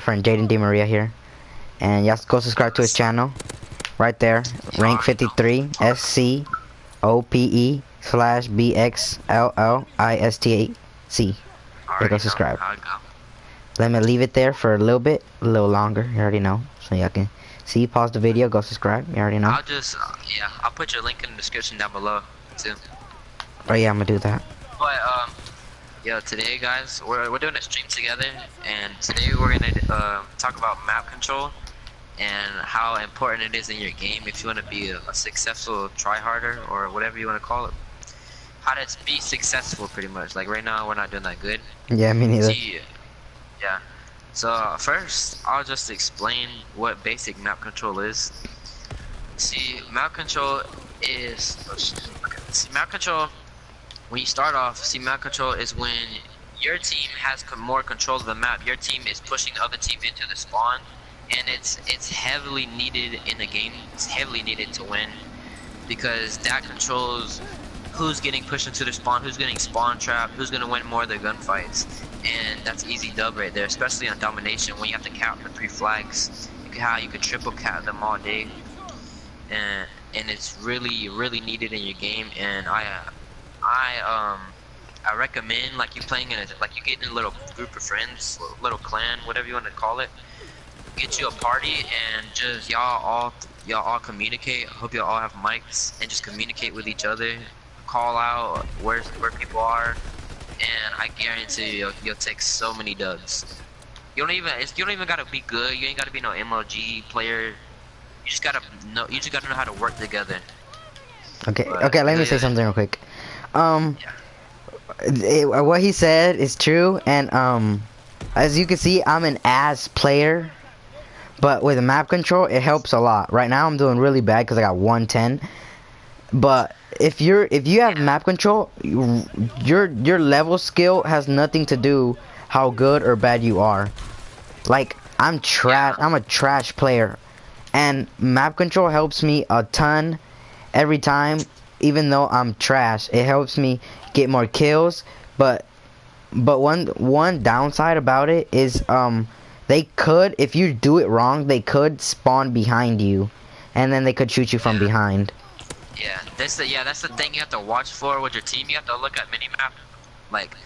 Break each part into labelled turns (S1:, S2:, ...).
S1: friend Jaden DeMaria here, and y'all go subscribe to his channel, right there, rank 53 SCOPE/BXLLISTAC. Yeah, go subscribe. Let me leave it there for a little bit, a little longer. You already know, so y'all can see. Pause the video, go subscribe. You already know.
S2: I'll just yeah, I'll put your link in the description down below too.
S1: Oh yeah, I'm gonna do that.
S2: But yeah, today guys, we're doing a stream together, and today we're gonna talk about map control and how important it is in your game if you want to be a successful tryharder or whatever you want to call it. How to be successful, pretty much. Like right now, we're not doing that good.
S1: Yeah, me neither.
S2: Yeah. So first, I'll just explain what basic map control is. See, map control is map control. When you start off, map control is when your team has more control of the map. Your team is pushing the other team into the spawn, and it's heavily needed in the game. It's heavily needed to win, because that controls who's getting pushed into the spawn, who's getting spawn trapped, who's gonna win more of the gunfights, and that's easy dub right there. Especially on domination, when you have to count the 3 flags, how you could triple count them all day, and it's really needed in your game. And I recommend, like, you playing in like you get in a little group of friends, little clan, whatever you want to call it. Get you a party and just y'all all communicate. I hope y'all all have mics and just communicate with each other. Call out where people are, and I guarantee you'll take so many dubs. You don't even gotta be good. You ain't gotta be no MLG player. You just gotta know how to work together.
S1: Okay, okay. Let me say something real quick. What he said is true, and as you can see, I'm an ass player, but with the map control, it helps a lot. Right now, I'm doing really bad because I got 110. But if you have map control, your level skill has nothing to do how good or bad you are. Like, I'm trash. I'm a trash player, and map control helps me a ton every time. Even though I'm trash, it helps me get more kills. But one downside about it is they could, if you do it wrong, they could spawn behind you, and then they could shoot you from behind.
S2: Yeah, that's the thing you have to watch for with your team. You have to look at minimap. Like,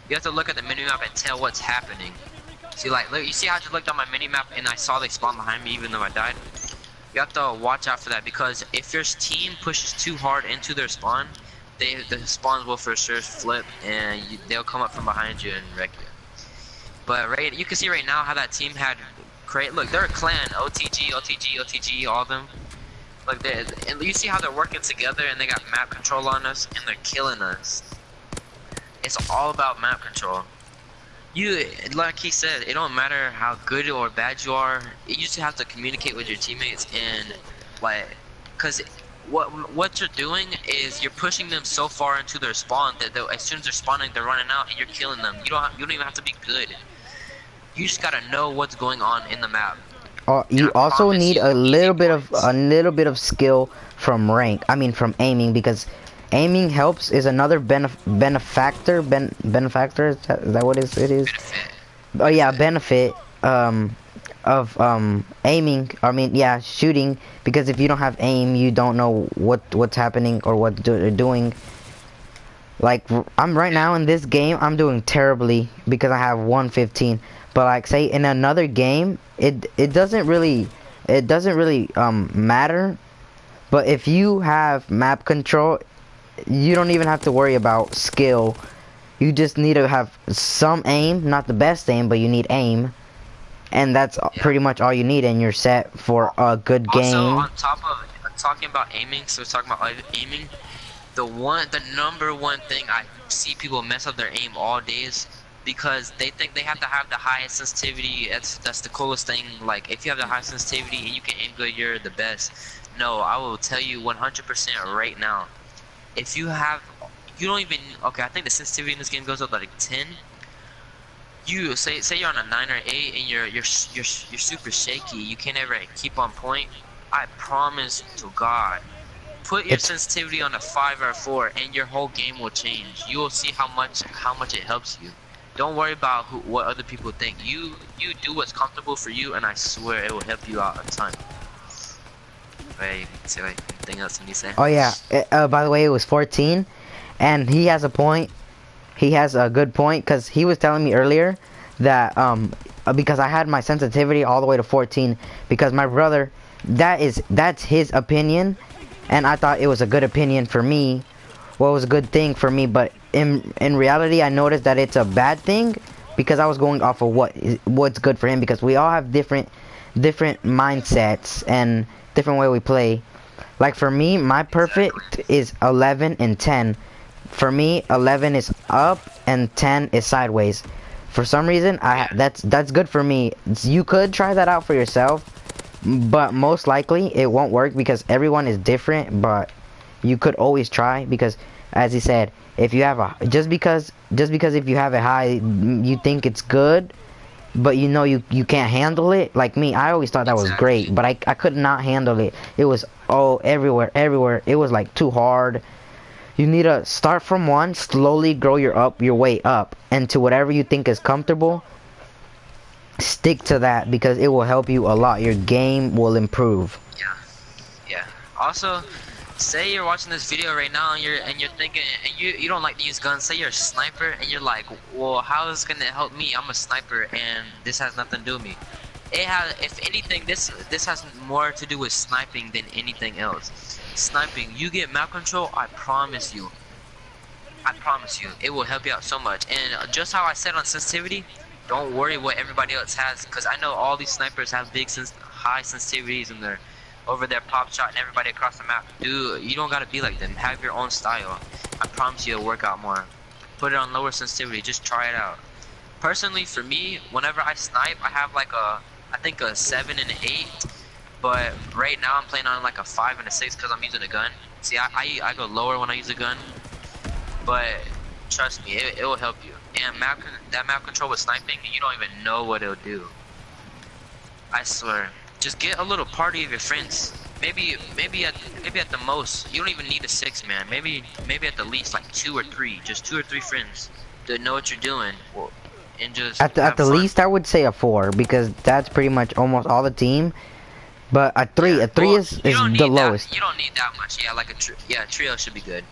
S2: you have to look at the minimap and tell what's happening. See, like, look, you see how I just looked on my minimap and I saw they spawn behind me even though I died? You have to watch out for that, because if your team pushes too hard into their spawn, the spawns will for sure flip, and they'll come up from behind you and wreck you. But you can see right now how that team had look, they're a clan, OTG, all of them. Look, and you see how they're working together, and they got map control on us, and they're killing us. It's all about map control. Like he said, it don't matter how good or bad you are. You just have to communicate with your teammates, and like, cause what you're doing is you're pushing them so far into their spawn that as soon as they're spawning, they're running out, and you're killing them. You don't even have to be good. You just gotta know what's going on in the map.
S1: You also need a little bit of skill from from aiming, because aiming helps. Is another benefactor. Benefactor, is that what it is? Oh yeah, benefit of aiming. Yeah, shooting, because if you don't have aim, you don't know what's happening or what they're doing. Like, I'm right now in this game, I'm doing terribly because I have 115. But like, say in another game, it doesn't really matter. But if you have map control, you don't even have to worry about skill. You just need to have some aim, not the best aim, but you need aim, and that's pretty much all you need, and you're set for a good game.
S2: Also, on top of talking about aiming, the number one thing I see people mess up their aim all day is because they think they have to have the highest sensitivity. That's the coolest thing. Like, if you have the highest sensitivity and you can aim good, you're the best. No, I will tell you 100% right now. If you don't even, okay, I think the sensitivity in this game goes up to like 10. You say you're on a 9 or 8 and you're super shaky. You can't ever keep on point. I promise to God, put your sensitivity on a 5 or a 4, and your whole game will change. You will see how much it helps you. Don't worry about what other people think. You do what's comfortable for you, and I swear it will help you out a ton. Wait, see like anything else you say?
S1: Oh yeah. By the way, it was 14, and he has a point. He has a good point because he was telling me earlier that because I had my sensitivity all the way to 14 because my brother, that's his opinion, and I thought it was a good opinion for me. Well, it was a good thing for me, but in reality, I noticed that it's a bad thing because I was going off of what's good for him because we all have different mindsets and different way we play. Like for me, my perfect is 11 and 10. For me, 11 is up and 10 is sideways. For some reason, that's good for me. You could try that out for yourself, but most likely it won't work because everyone is different. But you could always try because, as he said, if you have a just because if you have a high, you think it's good, but you know you can't handle it. Like me, I always thought that was great, but I could not handle it. It was everywhere. It was like too hard. You need to start from one, slowly grow your way up, and to whatever you think is comfortable, stick to that because it will help you a lot. Your game will improve.
S2: Yeah. Also, say you're watching this video right now and you're thinking and you don't like to use guns. Say you're a sniper and you're like, well, how is this gonna help me? I'm a sniper and this has nothing to do with me. If anything, this has more to do with sniping than anything else. Sniping, you get map control, I promise you, it will help you out so much. And just how I said on sensitivity, don't worry what everybody else has, because I know all these snipers have high sensitivities and they're over there pop shot and everybody across the map. Dude, you don't gotta be like them. Have your own style. I promise you it'll work out more. Put it on lower sensitivity, just try it out. Personally, for me, whenever I snipe, I have like I think a 7 and an 8. But right now I'm playing on like a 5 and a 6 because I'm using a gun. See, I go lower when I use a gun. But trust me, it will help you. And that map control with sniping, you don't even know what it'll do. I swear. Just get a little party of your friends. Maybe at the most, you don't even need a 6 man. Maybe at the least like 2 or 3. Just 2 or 3 friends that know what you're doing. And just
S1: at the least, I would say a 4 because that's pretty much almost all the team. But a 3 is the lowest.
S2: You don't need that much. Yeah, like a trio should be good.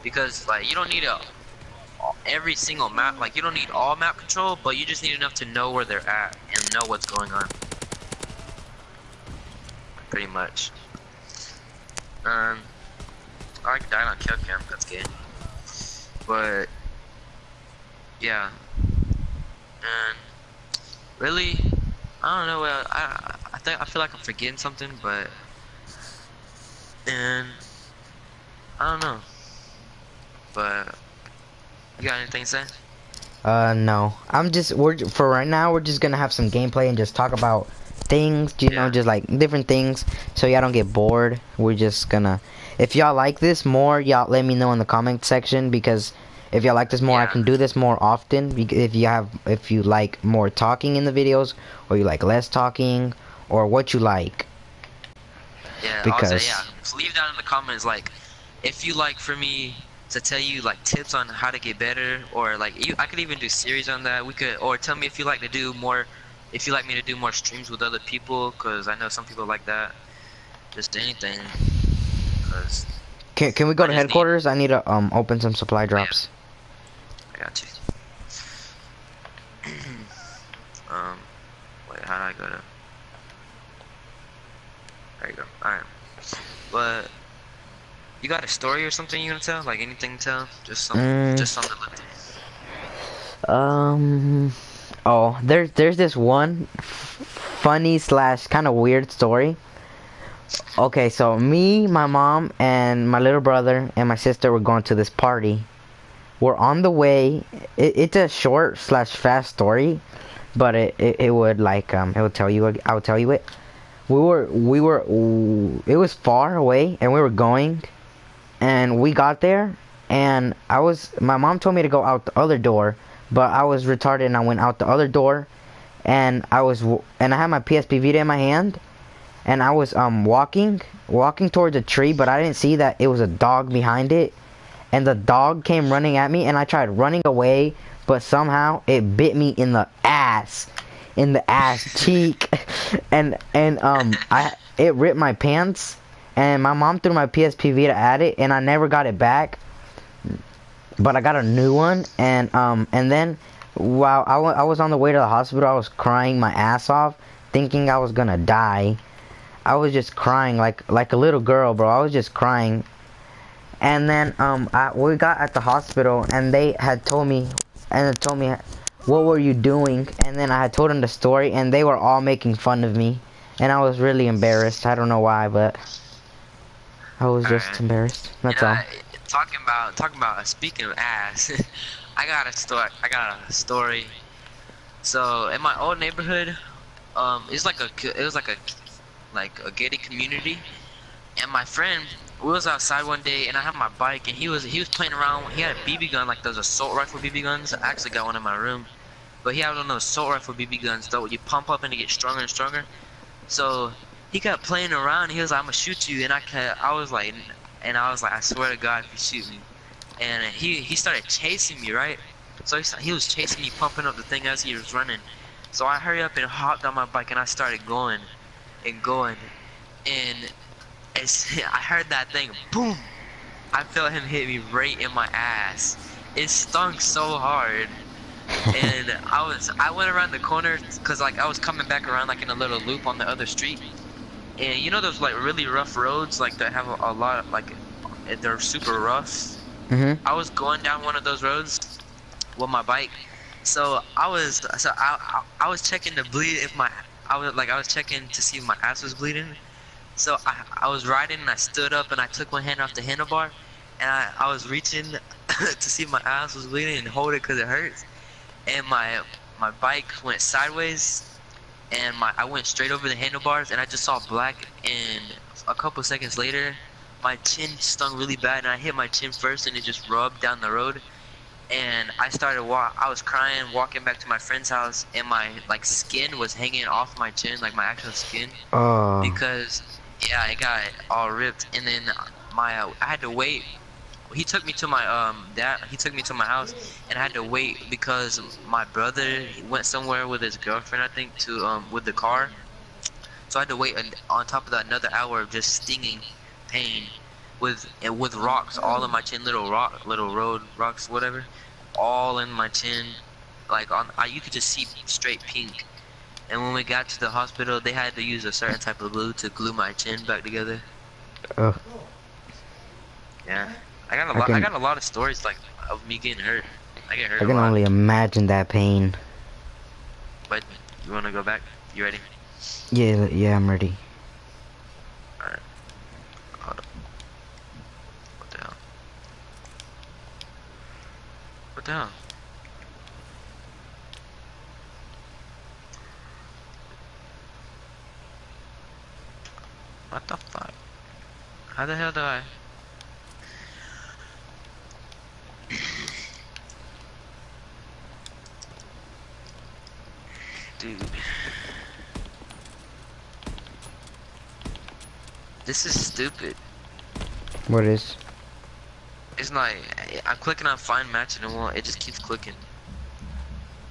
S2: Because like you don't need every single map. Like you don't need all map control, but you just need enough to know where they're at and know what's going on. Pretty much. I died on kill cam. That's good. But yeah. And really, I don't know. I feel like I'm forgetting something, but and I don't know. But you got anything to say?
S1: No. For right now, we're just gonna have some gameplay and just talk about things, you know, just like different things, so y'all don't get bored. We're just gonna, if y'all like this more, y'all let me know in the comment section, because if y'all like this more, I can do this more often. If you like more talking in the videos, or you like less talking, or what you like.
S2: Yeah,
S1: because
S2: also, leave down in the comments like if you like for me to tell you like tips on how to get better, or like I could even do series on that. We could, or tell me if you like to do more, if you like me to do more streams with other people, because I know some people like that. Just anything. Cause
S1: can we go to headquarters? I need to open some supply drops.
S2: I got you. Wait, how do I go to? There you go. Alright. But you got a story or something you gonna tell? Like anything to tell? Just something to
S1: Oh, there's this one funny slash kind of weird story. Okay, so me, my mom, and my little brother and my sister were going to this party. We're on the way. It's a short slash fast story, but it would like it would tell you. I would tell you it. It was far away, and we were going, and we got there, and my mom told me to go out the other door, but I was retarded and I went out the other door, and I had my PSP Vita in my hand, and I was walking towards a tree, but I didn't see that it was a dog behind it, and the dog came running at me, and I tried running away, but somehow it bit me in the ass, cheek, and it ripped my pants, and my mom threw my PSP Vita at it, and I never got it back, but I got a new one, and then while I was on the way to the hospital, I was crying my ass off, thinking I was gonna die. I was just crying like a little girl, bro. I was just crying. And then we got at the hospital, and they had told me, what were you doing? And then I had told them the story, and they were all making fun of me, and I was really embarrassed. I don't know why, but I was just embarrassed. That's all.
S2: Talking about speaking of ass, I got a story. So in my old neighborhood, it was like a gated community, and my friend, we was outside one day, and I had my bike, and he was playing around. He had a BB gun, like those assault rifle BB guns. I actually got one in my room, but he had one of those assault rifle BB guns though. You pump up and it gets stronger and stronger. So he kept playing around. And he was like, "I'm gonna shoot you," and I was like, "I swear to God, if you shoot me." And he started chasing me, right? So he was chasing me, pumping up the thing as he was running. So I hurried up and hopped on my bike, and I started going and going, and I heard that thing, boom! I felt him hit me right in my ass. It stunk so hard, and I went around the corner, cause like I was coming back around like in a little loop on the other street, and you know those like really rough roads like that have a lot of, like, they're super rough. I was going down one of those roads with my bike, so I was checking to bleed if I was checking to see if my ass was bleeding. So I was riding, and I stood up, and I took one hand off the handlebar, and I was reaching to see if my ass was bleeding and hold it because it hurts. And my bike went sideways, and I went straight over the handlebars, and I just saw black. And a couple seconds later, my chin stung really bad, and I hit my chin first, and it just rubbed down the road. And I was crying, walking back to my friend's house, and my like skin was hanging off my chin, like my actual skin, because yeah, it got all ripped. And then I had to wait. He took me to my he took me to my house, and I had to wait because my brother went somewhere with his girlfriend, I think, to with the car. So I had to wait on top of that another hour of just stinging pain with rocks all in my chin, little road rocks, whatever, all in my chin, like you could just see straight pink. And when we got to the hospital, they had to use a certain type of glue to glue my chin back together.
S1: Oh.
S2: Yeah, I got a lot of stories like of me getting hurt. I get hurt.
S1: I can only imagine that pain.
S2: But you wanna go back? You ready?
S1: Yeah, I'm ready.
S2: Alright. Hold up. What the hell? What the hell? What the fuck? How the hell do I? Dude. This is stupid.
S1: What is?
S2: It's like, I'm clicking on find match and it just keeps clicking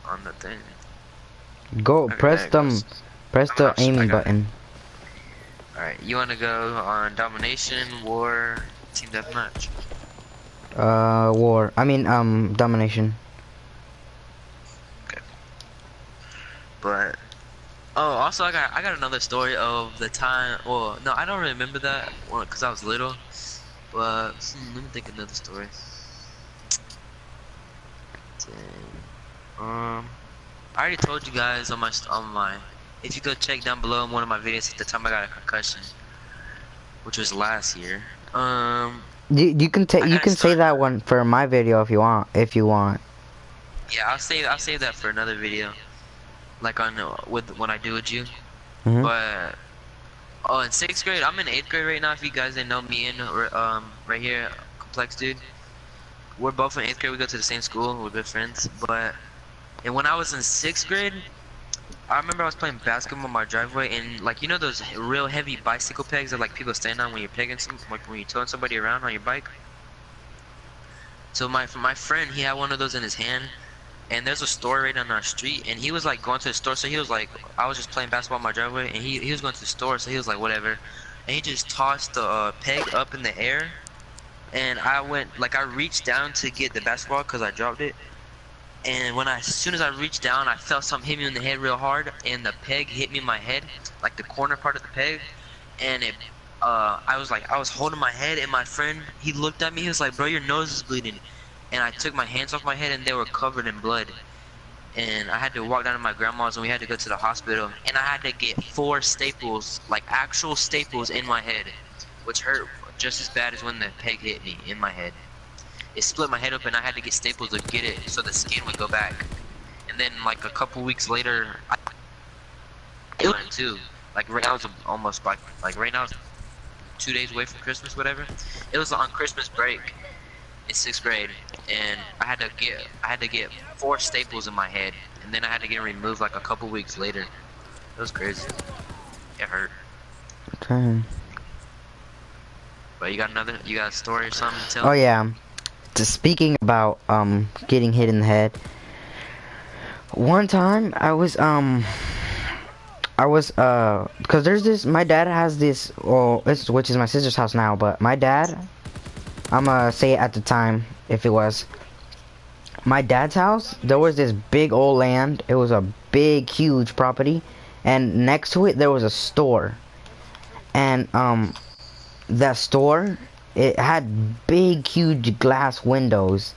S2: on the thing.
S1: Go,
S2: Okay,
S1: press the aiming button.
S2: Alright, you wanna go on domination, war, team deathmatch?
S1: War. I mean, domination.
S2: Okay. But, oh, also I got another story of the time, well, no, I don't really remember that, cause I was little, but, let me think of another story. Dang. I already told you guys on my, if you go check down below in one of my videos at the time I got a concussion, which was last year.
S1: You can say that one for my video if you want.
S2: Yeah, I'll save that for another video, like on when I do with you. But oh, in 6th grade, I'm in 8th grade right now. If you guys didn't know, me and right here, Complex dude, we're both in 8th grade. We go to the same school. We're good friends. And when I was in 6th grade, I remember I was playing basketball in my driveway, and like, you know those real heavy bicycle pegs that like people stand on when you're pegging like when you're towing somebody around on your bike. So my friend, he had one of those in his hand, and there's a store right on our street, and he was like going to the store, so he was like, I was just playing basketball in my driveway, and he was going to the store, so he was like, whatever, and he just tossed the peg up in the air, and I reached down to get the basketball because I dropped it, and as soon as I reached down, I felt something hit me in the head real hard, and the peg hit me in my head, like the corner part of the peg, and I was holding my head, and my friend, he looked at me, he was like, bro, your nose is bleeding, and I took my hands off my head, and they were covered in blood, and I had to walk down to my grandma's, and we had to go to the hospital, and I had to get 4 staples, like actual staples in my head, which hurt just as bad as when the peg hit me in my head. It split my head open. I had to get staples to get it so the skin would go back. And then like a couple weeks later, I learned too. Like right now it's almost like right now it's 2 days away from Christmas, whatever. It was on Christmas break in 6th grade, and I had to get 4 staples in my head, and then I had to get removed like a couple weeks later. It was crazy. It hurt.
S1: Okay.
S2: But you got a story or something to tell?
S1: Oh yeah. Speaking about getting hit in the head. One time I was because there's this, my dad has this, which is my sister's house now, but my dad, I'm gonna say it at the time if it was my dad's house, there was this big old land. It was a big huge property, and next to it there was a store, and that store, it had big huge glass windows,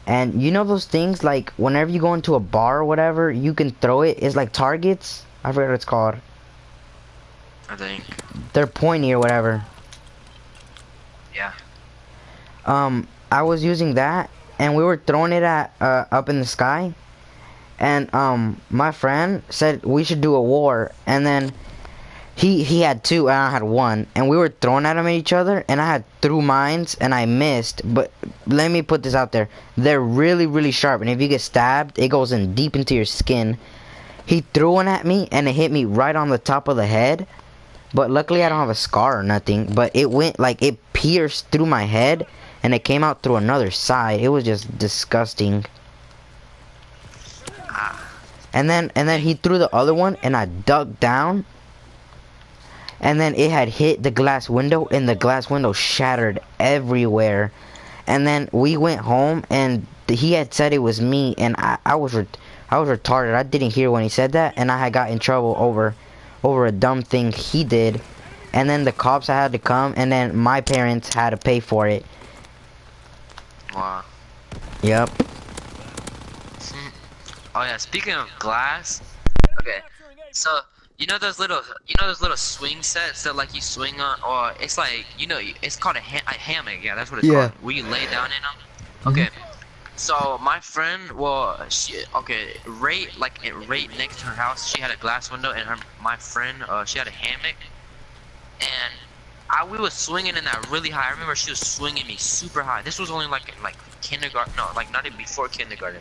S1: and you know those things like whenever you go into a bar or whatever, you can throw it, it's like targets. I forget what it's called.
S2: I think
S1: they're pointy or whatever.
S2: Yeah.
S1: I was using that, and we were throwing it at up in the sky, and my friend said we should do a war, and then he had 2 and I had 1, and we were throwing at each other, and I had threw mines and I missed. But let me put this out there, they're really sharp, and if you get stabbed, it goes in deep into your skin. He threw one at me and it hit me right on the top of the head, but luckily I don't have a scar or nothing, but it went like, it pierced through my head and it came out through another side. It was just disgusting. And then he threw the other one, and I ducked down, and then it had hit the glass window, and the glass window shattered everywhere. And then we went home, and he had said it was me, and I was retarded. I didn't hear when he said that, and I had got in trouble over a dumb thing he did. And then the cops had to come, and then my parents had to pay for it.
S2: Wow.
S1: Yep.
S2: Oh yeah, speaking of glass, okay, so you know those little swing sets that like you swing on, or it's like, it's called a hammock. Yeah, that's what it's called. Where you lay down in them. Okay. So my friend, right next to her house, she had a glass window, and my friend, she had a hammock, and we was swinging in that really high. I remember she was swinging me super high. This was only like in kindergarten, no, like not even before kindergarten.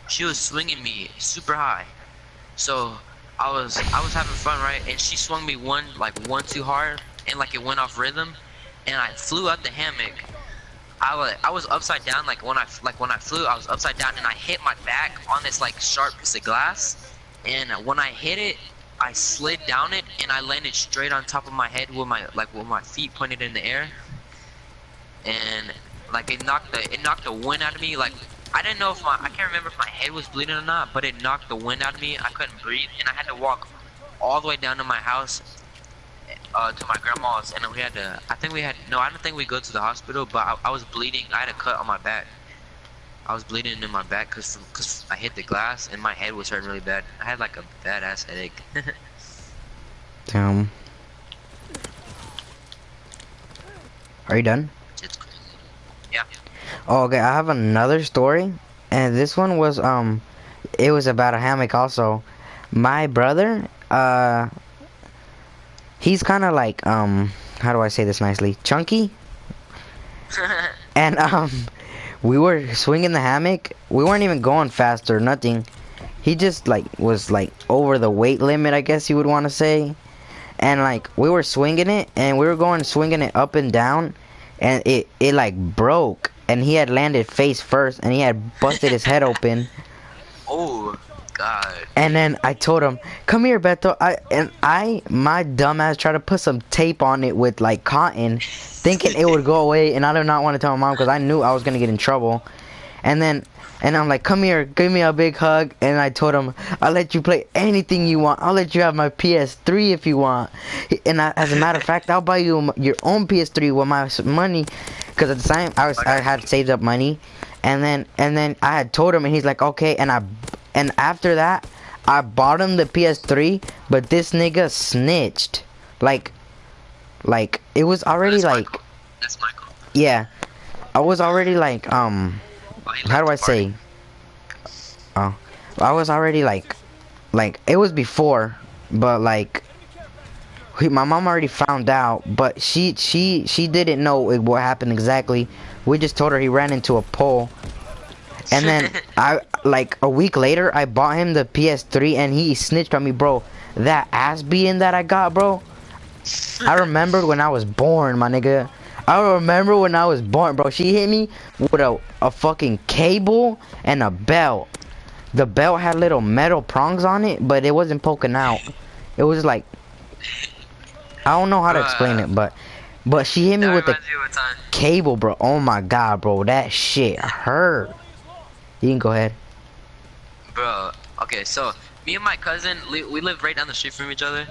S2: She was swinging me super high, so I was having fun, right? And she swung me one too hard, and like it went off rhythm, and I flew out the hammock. I was upside down, when I flew, I was upside down, and I hit my back on this like sharp piece of glass, and when I hit it, I slid down it, and I landed straight on top of my head with my feet pointed in the air, and like it knocked the wind out of me. Like I didn't know I can't remember if my head was bleeding or not, but it knocked the wind out of me. I couldn't breathe, and I had to walk all the way down to my house, to my grandma's, and I don't think we go to the hospital, but I was bleeding. I had a cut on my back. I was bleeding in my back because I hit the glass, and my head was hurting really bad. I had like a badass headache.
S1: Damn. Are you done?
S2: It's crazy. Yeah.
S1: Oh, okay, I have another story, and this one was it was about a hammock also. My brother, he's kind of like how do I say this nicely? Chunky. And we were swinging the hammock. We weren't even going fast or nothing. He just was over the weight limit, I guess you would want to say. And we were swinging it, and we were swinging it up and down, and it broke. and he had landed face first, and he had busted his head open.
S2: Oh God.
S1: And then I told him, "Come here, Beto." My dumbass tried to put some tape on it with like cotton, thinking it would go away. And I did not want to tell my mom because I knew I was gonna get in trouble. And I'm like, "Come here, give me a big hug." And I told him, "I'll let you play anything you want. I'll let you have my PS3 if you want." And as a matter of fact, I'll buy you your own PS3 with my money, because at the time I had saved up money. And then I had told him, and he's like, "Okay." And after that, I bought him the PS3, but this nigga snitched. Like it was already
S2: That's
S1: like,
S2: Michael. That's Michael.
S1: yeah, I was already like,
S2: Oh, he
S1: how do I
S2: liked to party.
S1: say? Oh, I was already like it was before, but like my mom already found out, but she didn't know what happened exactly. We just told her he ran into a pole. And then like a week later, I bought him the PS3, and he snitched on me, bro. That ass beating that I got, bro. I remembered when I was born, my nigga. I remember when I was born, bro. She hit me with a fucking cable and a belt. The belt had little metal prongs on it, but it wasn't poking out. It was like, I don't know how to explain it, but she hit me
S2: That
S1: with the
S2: reminds me of a time.
S1: cable, bro. Oh my god, bro. That shit hurt. You can go ahead.
S2: Bro, okay, so me and my cousin, we live right down the street from each other,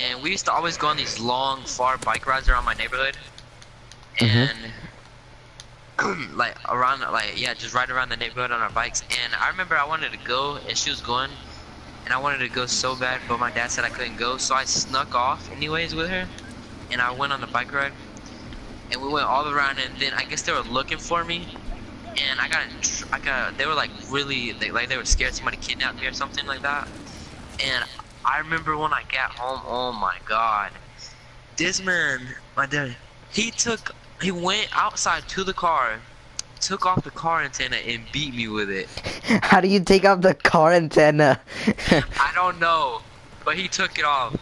S2: and we used to always go on these long, far bike rides around my neighborhood, and like around, like yeah, just ride around the neighborhood on our bikes. And I remember I wanted to go, and she was going, and I wanted to go so bad, but my dad said I couldn't go, so I snuck off anyways with her, and I went on the bike ride, and we went all around, and then I guess they were looking for me. And they were like really, they were scared somebody kidnapped me or something like that. And I remember when I got home, oh my god, this man, my dad, he went outside to the car, took off the car antenna and beat me with it.
S1: How do you take off the car antenna?
S2: I don't know, but he took it off.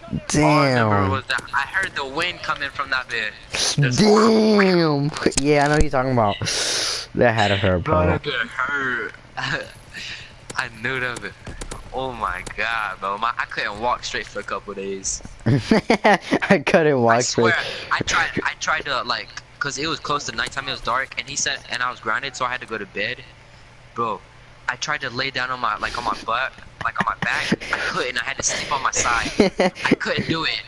S2: All I remember
S1: Damn.
S2: was that I heard the wind coming from that bit.
S1: Damn. Yeah, I know what you're talking about. That had to hurt,
S2: Bro,
S1: bro.
S2: that bit hurt. I knew that bit. Oh my god, bro. I couldn't walk straight for a couple days.
S1: I couldn't walk
S2: I
S1: straight.
S2: swear, I tried to like, cause it was close to nighttime, it was dark, and he said, and I was grounded, so I had to go to bed. Bro, I tried to lay down on my butt, like on my back. I couldn't. I had to sleep on my side. I couldn't do it.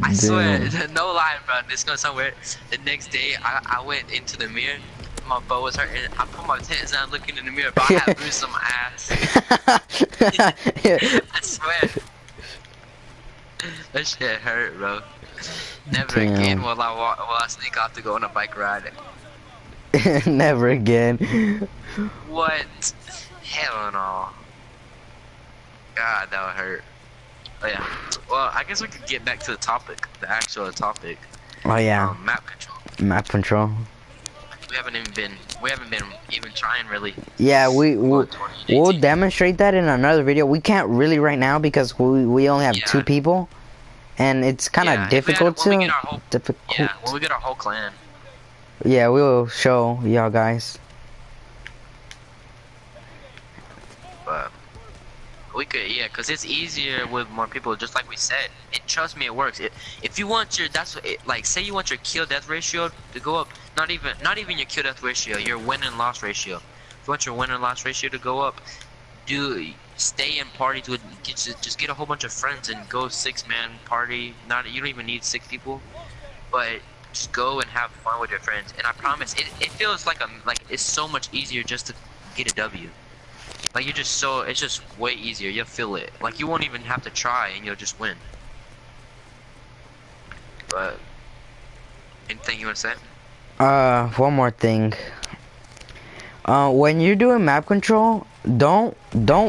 S2: I swear, no lie, bro. This is gonna sound weird. The next day, I went into the mirror. My butt was hurting. I put my tits down, looking in the mirror, but I had bruises on my ass. I swear. That shit hurt, bro. Never again will I sneak off to go on a bike ride.
S1: Never again.
S2: What? Hell no. God, that would hurt. Oh yeah. Well, I guess we could get back to the topic, the actual topic.
S1: Oh yeah.
S2: Map control.
S1: Map control.
S2: We haven't been even trying really.
S1: Yeah, we'll demonstrate that in another video. We can't really right now because we only have 2 people, and it's kind of difficult to.
S2: Yeah, when we get our whole clan.
S1: Yeah, we will show y'all guys.
S2: But we could, yeah, cause it's easier with more people. Just like we said, and trust me, it works. If you want your, like, say you want your kill death ratio to go up. Not even your kill death ratio. Your win and loss ratio. If you want your win and loss ratio to go up, stay in parties with, just get a whole bunch of friends and go 6-man party. You don't even need 6 people, but just go and have fun with your friends. And I promise, it feels like it's so much easier just to get a W. Like it's just way easier. You'll feel it. Like you won't even have to try, and you'll just win. But anything you want to say?
S1: One more thing. When you're doing map control, don't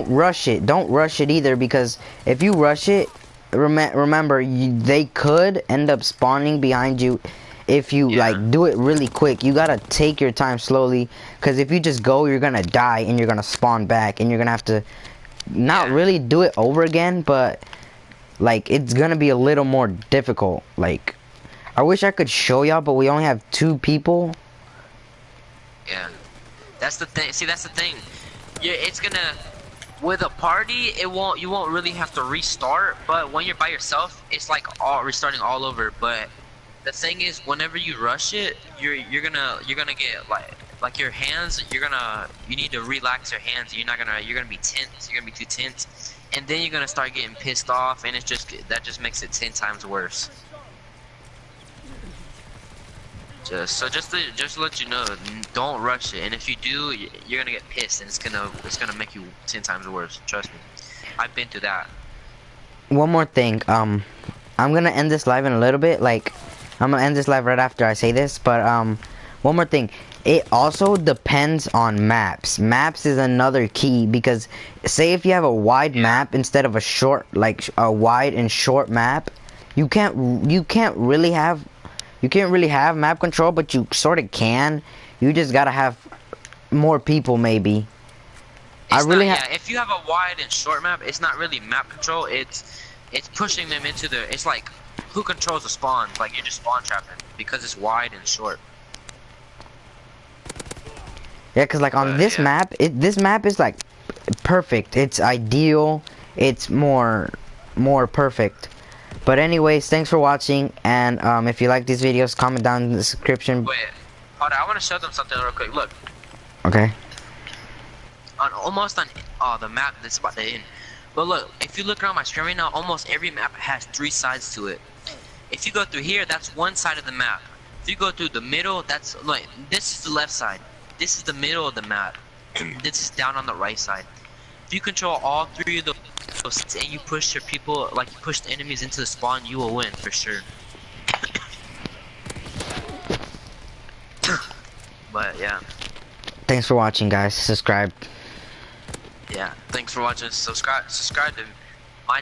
S1: rush it. Don't rush it either, because if you rush it, remember they could end up spawning behind you. If you like do it really quick, you gotta take your time slowly, because if you just go, you're gonna die and you're gonna spawn back, and you're gonna have to not really do it over again, but like it's gonna be a little more difficult. Like I wish I could show y'all, but we only have 2 people.
S2: Yeah, that's the thing. See, that's the thing. Yeah, it's gonna with a party. You won't really have to restart. But when you're by yourself, it's like all restarting all over. But the thing is, whenever you rush it, you're gonna get like your hands. You need to relax your hands. You're gonna be tense. You're gonna be too tense, and then you're gonna start getting pissed off, and that just makes it 10 times worse. Just to let you know, don't rush it. And if you do, you're gonna get pissed, and it's gonna make you 10 times worse. Trust me, I've been through that.
S1: One more thing. I'm gonna end this live in a little bit. Like, I'm gonna end this live right after I say this. But one more thing. It also depends on maps. Maps is another key because, say if you have a wide map instead of a short, like a wide and short map, you can't really have map control, but you sort of can. You just gotta have more people, maybe.
S2: If you have a wide and short map, it's not really map control. It's pushing them into it's like who controls the spawn. Like you're just spawn trapping because it's wide and short.
S1: Yeah, cause like on this map, this map is like perfect. It's ideal. It's more perfect. But anyways, thanks for watching, and if you like these videos, comment down in the description.
S2: Wait, hold on, I want to show them something real quick. Look.
S1: Okay.
S2: Almost on the map that's about to end. But look, if you look around my screen right now, almost every map has 3 sides to it. If you go through here, that's one side of the map. If you go through the middle, that's like this is the left side. This is the middle of the map. This is down on the right side. If you control all 3 of those and you push your people, like you push the enemies into the spawn, you will win for sure. But yeah.
S1: Thanks for watching, guys. Subscribe.
S2: Yeah, thanks for watching. Subscribe to my